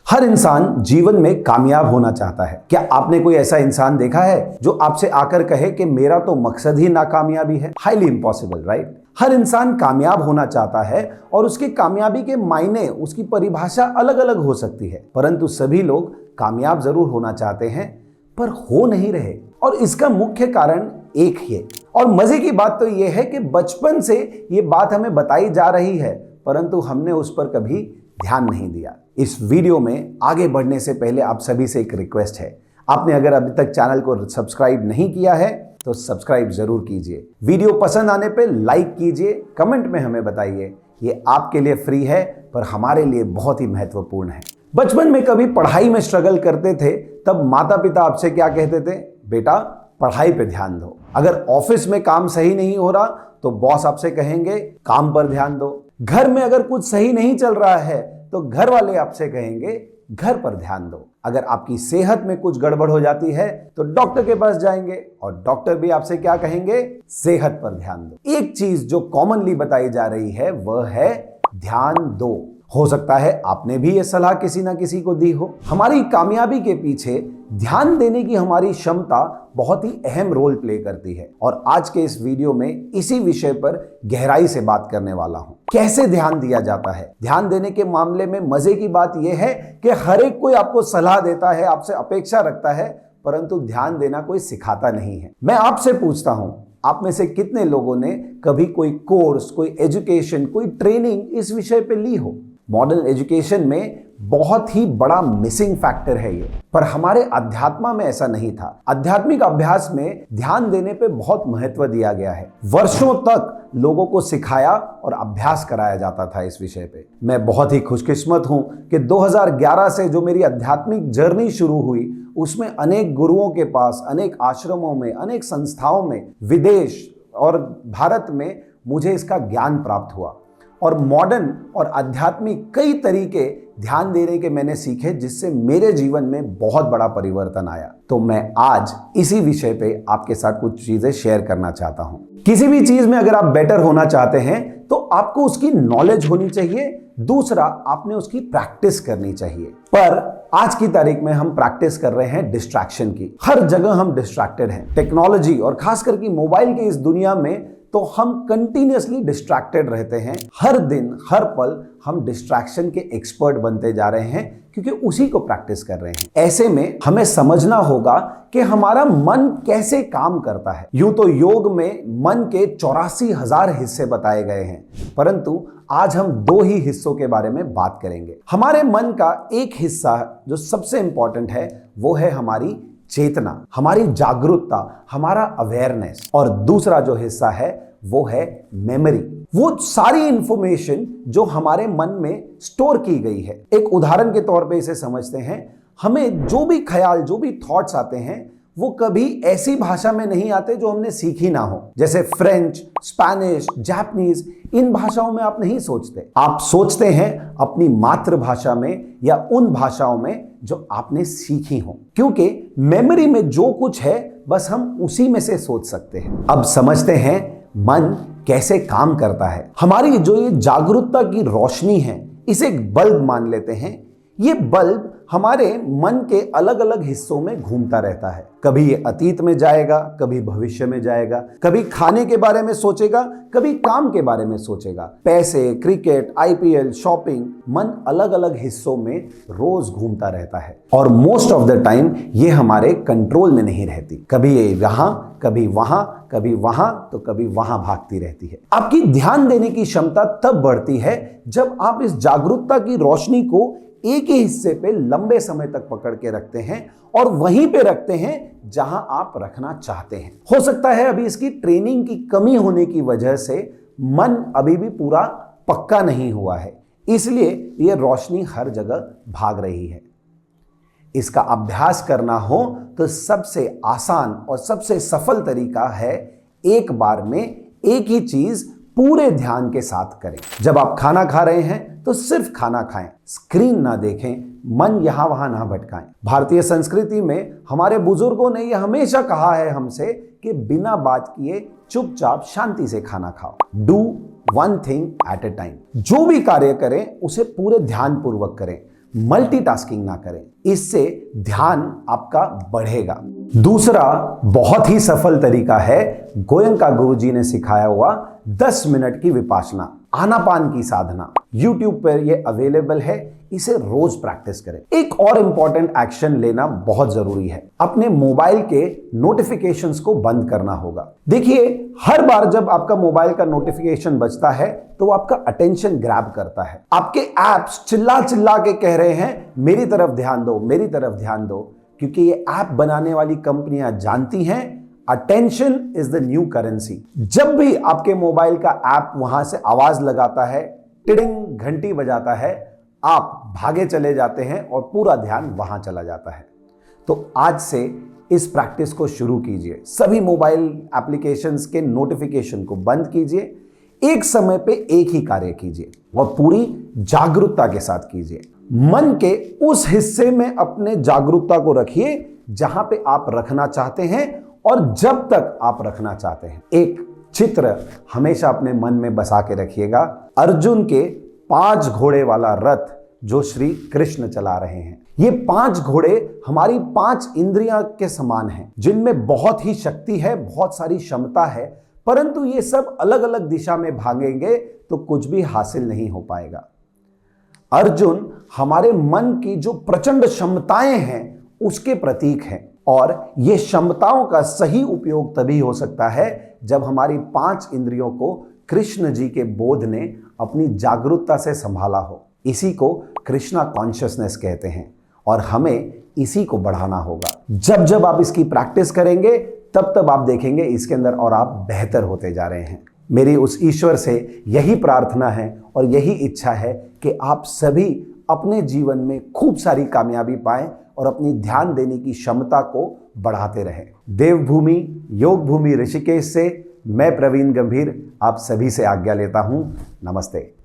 हर इंसान जीवन में कामयाब होना चाहता है। क्या आपने कोई ऐसा इंसान देखा है जो आपसे आकर कहे कि मेरा तो मकसद ही नाकामयाबी है? Highly impossible, right? हर इंसान कामयाब होना चाहता है और उसकी कामयाबी के मायने, उसकी परिभाषा अलग अलग हो सकती है, परंतु सभी लोग कामयाब जरूर होना चाहते हैं पर हो नहीं रहे। और इसका मुख्य कारण एक ही है। और मजे की बात तो यह है कि बचपन से ये बात हमें बताई जा रही है, परंतु हमने उस पर कभी ध्यान नहीं दिया। इस वीडियो में आगे बढ़ने से पहले आप सभी से एक रिक्वेस्ट है, आपने अगर अभी तक चैनल को सब्सक्राइब नहीं किया है तो सब्सक्राइब जरूर कीजिए। वीडियो पसंद आने पे लाइक कीजिए, कमेंट में हमें बताइए। ये आपके लिए फ्री है पर हमारे लिए बहुत ही महत्वपूर्ण है। बचपन में कभी पढ़ाई में स्ट्रगल करते थे तब माता पिता आपसे क्या कहते थे? बेटा पढ़ाई पे ध्यान दो। अगर ऑफिस में काम सही नहीं हो रहा तो बॉस आपसे कहेंगे काम पर ध्यान दो। घर में अगर कुछ सही नहीं चल रहा है तो घर वाले आपसे कहेंगे घर पर ध्यान दो। अगर आपकी सेहत में कुछ गड़बड़ हो जाती है तो डॉक्टर के पास जाएंगे और डॉक्टर भी आपसे क्या कहेंगे? सेहत पर ध्यान दो। एक चीज जो कॉमनली बताई जा रही है वह है ध्यान दो। हो सकता है आपने भी यह सलाह किसी ना किसी को दी हो। हमारी कामयाबी के पीछे ध्यान देने की हमारी क्षमता बहुत ही अहम रोल प्ले करती है और आज के इस वीडियो में इसी विषय पर गहराई से बात करने वाला हूं। कैसे ध्यान दिया जाता है? ध्यान देने के मामले में मजे की बात यह है कि हर एक कोई आपको सलाह देता है, आपसे अपेक्षा रखता है, परंतु ध्यान देना कोई सिखाता नहीं है। मैं आपसे पूछता हूं, आप में से कितने लोगों ने कभी कोई कोर्स, कोई एजुकेशन, कोई ट्रेनिंग इस विषय पे ली हो? मॉडर्न एजुकेशन में बहुत ही बड़ा मिसिंग फैक्टर है ये, पर हमारे अध्यात्म में ऐसा नहीं था। आध्यात्मिक अभ्यास में ध्यान देने पे बहुत महत्व दिया गया है। वर्षों तक लोगों को सिखाया और अभ्यास कराया जाता था इस विषय पे। मैं बहुत ही खुशकिस्मत हूं कि 2011 से जो मेरी आध्यात्मिक जर्नी शुरू हुई उसमें अनेक गुरुओं के पास, अनेक आश्रमों में, अनेक संस्थाओं में, विदेश और भारत में मुझे इसका ज्ञान प्राप्त हुआ और मॉडर्न और आध्यात्मिक कई तरीके ध्यान देने के मैंने सीखे जिससे मेरे जीवन में बहुत बड़ा परिवर्तन आया। तो मैं आज इसी विषय पे आपके साथ कुछ चीजें शेयर करना चाहता हूं। किसी भी चीज में अगर आप बेटर होना चाहते हैं तो आपको उसकी नॉलेज होनी चाहिए, दूसरा आपने उसकी प्रैक्टिस करनी चाहिए। पर आज की तारीख में हम प्रैक्टिस कर रहे हैं डिस्ट्रैक्शन की। हर जगह हम डिस्ट्रैक्टेड हैं। टेक्नोलॉजी और खास करके मोबाइल की इस दुनिया में तो हम कंटिन्यूअसली डिस्ट्रैक्टेड रहते हैं। हर दिन हर पल हम डिस्ट्रैक्शन के एक्सपर्ट बनते जा रहे हैं क्योंकि उसी को प्रैक्टिस कर रहे हैं। ऐसे में हमें समझना होगा कि हमारा मन कैसे काम करता है। यूं तो योग में मन के 84,000 हिस्से बताए गए हैं, परंतु आज हम 2 ही हिस्सों के बारे में बात करेंगे। हमारे मन का एक हिस्सा जो सबसे इंपॉर्टेंट है वो है हमारी चेतना, हमारी जागरूकता, हमारा अवेयरनेस, और दूसरा जो हिस्सा है वो है मेमोरी, वो सारी इंफॉर्मेशन जो हमारे मन में स्टोर की गई है। एक उदाहरण के तौर पे इसे समझते हैं। हमें जो भी ख्याल, जो भी थॉट्स आते हैं वो कभी ऐसी भाषा में नहीं आते जो हमने सीखी ना हो। जैसे फ्रेंच, स्पेनिश, जापानीज, इन भाषाओं में आप नहीं सोचते। आप सोचते हैं अपनी मातृभाषा में या उन भाषाओं में जो आपने सीखी हो, क्योंकि मेमोरी में जो कुछ है बस हम उसी में से सोच सकते हैं। अब समझते हैं मन कैसे काम करता है। हमारी जो ये जागरूकता की रोशनी है, इसे एक बल्ब मान लेते हैं। ये बल्ब हमारे मन के अलग अलग हिस्सों में घूमता रहता है। कभी ये अतीत में जाएगा, कभी भविष्य में जाएगा, कभी खाने के बारे में सोचेगा, कभी काम के बारे में सोचेगा। पैसे, क्रिकेट, आईपीएल, शॉपिंग, मन अलग अलग हिस्सों में रोज घूमता रहता है और मोस्ट ऑफ द टाइम ये हमारे कंट्रोल में नहीं रहती। कभी ये यहां, कभी वहां, कभी वहां तो कभी वहां भागती रहती है। आपकी ध्यान देने की क्षमता तब बढ़ती है जब आप इस जागरूकता की रोशनी को एक ही हिस्से पे लंबे समय तक पकड़ के रखते हैं और वहीं पे रखते हैं जहां आप रखना चाहते हैं। हो सकता है अभी इसकी ट्रेनिंग की कमी होने की वजह से मन अभी भी पूरा पक्का नहीं हुआ है, इसलिए यह रोशनी हर जगह भाग रही है। इसका अभ्यास करना हो तो सबसे आसान और सबसे सफल तरीका है एक बार में एक ही चीज पूरे ध्यान के साथ करें। जब आप खाना खा रहे हैं तो सिर्फ खाना खाएं, स्क्रीन ना देखें, मन यहां वहां ना भटकाएं। भारतीय संस्कृति में हमारे बुजुर्गों ने यह हमेशा कहा है हमसे कि बिना बात किए चुपचाप शांति से खाना खाओ। Do one thing at A time. जो भी कार्य करें उसे पूरे ध्यान पूर्वक करें। मल्टीटास्किंग ना करें, इससे ध्यान आपका बढ़ेगा। दूसरा बहुत ही सफल तरीका है गोयंका गुरुजी ने सिखाया हुआ 10 मिनट की विपासना, आनापान की साधना। YouTube पर यह अवेलेबल है, इसे रोज प्रैक्टिस करें। एक और इंपॉर्टेंट एक्शन लेना बहुत जरूरी है, अपने मोबाइल के नोटिफिकेशंस को बंद करना होगा। देखिए, हर बार जब आपका मोबाइल का नोटिफिकेशन बजता है तो आपका अटेंशन ग्रैब करता है। आपके एप्स चिल्ला चिल्ला के कह रहे हैं मेरी तरफ ध्यान दो, मेरी तरफ ध्यान दो, क्योंकि ये ऐप बनाने वाली कंपनियां जानती हैं attention is the new currency. जब भी आपके मोबाइल का ऐप वहां से आवाज लगाता है, टिडिंग घंटी बजाता है, आप भागे चले जाते हैं और पूरा ध्यान वहां चला जाता है। तो आज से इस प्रैक्टिस को शुरू कीजिए। सभी मोबाइल एप्लीकेशंस के नोटिफिकेशन को बंद कीजिए, एक समय पे एक ही कार्य कीजिए और पूरी जागरूकता के साथ कीजिए। मन के उस हिस्से में अपने जागरूकता को रखिए जहां पे आप रखना चाहते हैं और जब तक आप रखना चाहते हैं। एक चित्र हमेशा अपने मन में बसा के रखिएगा, अर्जुन के 5 घोड़े वाला रथ जो श्री कृष्ण चला रहे हैं। ये 5 घोड़े हमारी 5 इंद्रियां के समान हैं, जिनमें बहुत ही शक्ति है, बहुत सारी क्षमता है, परंतु ये सब अलग अलग दिशा में भागेंगे तो कुछ भी हासिल नहीं हो पाएगा। अर्जुन हमारे मन की जो प्रचंड क्षमताएं हैं उसके प्रतीक हैं, और ये क्षमताओं का सही उपयोग तभी हो सकता है जब हमारी 5 इंद्रियों को कृष्ण जी के बोध ने अपनी जागरूकता से संभाला हो। इसी को कृष्णा कॉन्शियसनेस कहते हैं और हमें इसी को बढ़ाना होगा। जब जब आप इसकी प्रैक्टिस करेंगे तब तब आप देखेंगे इसके अंदर और आप बेहतर होते जा रहे हैं। मेरी उस ईश्वर से यही प्रार्थना है और यही इच्छा है कि आप सभी अपने जीवन में खूब सारी कामयाबी पाएं और अपनी ध्यान देने की क्षमता को बढ़ाते रहें। देवभूमि योग भूमि ऋषिकेश से मैं प्रवीण गंभीर आप सभी से आज्ञा लेता हूं। नमस्ते।